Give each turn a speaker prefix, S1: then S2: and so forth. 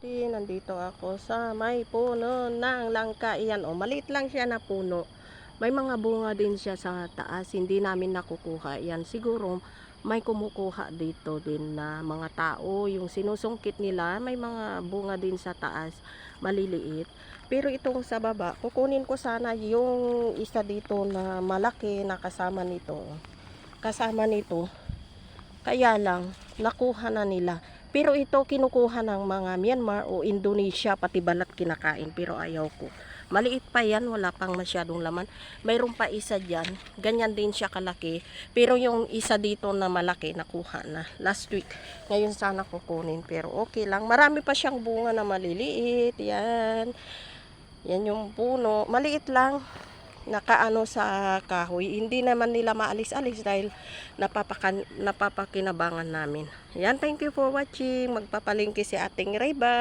S1: Nandito ako sa may puno ng langka. Iyan o, maliit lang siya na puno. May mga bunga din siya sa taas, hindi namin nakukuha. Yan, siguro may kumukuha dito din na mga tao. Yung sinusungkit nila, may mga bunga din sa taas, maliliit. Pero itong sa baba, kukunin ko sana yung isa dito na malaki na kasama nito. Kasama nito. Kaya lang, nakuha na nila. Pero ito kinukuha ng mga Myanmar o Indonesia, pati balat kinakain. Pero ayaw ko. Maliit pa yan, wala pang masyadong laman. Mayroon pa isa dyan. Ganyan din siya kalaki. Pero yung isa dito na malaki, nakuha na. Last week. Ngayon sana kukunin. Pero okay lang. Marami pa siyang bunga na maliliit. Yan. Yan yung puno. Maliit lang. Nakaano sa kahoy, hindi naman nila maalis-alis dahil napapakinabangan namin. Yan, thank you for watching. Magpapalingki si Ating Rayba.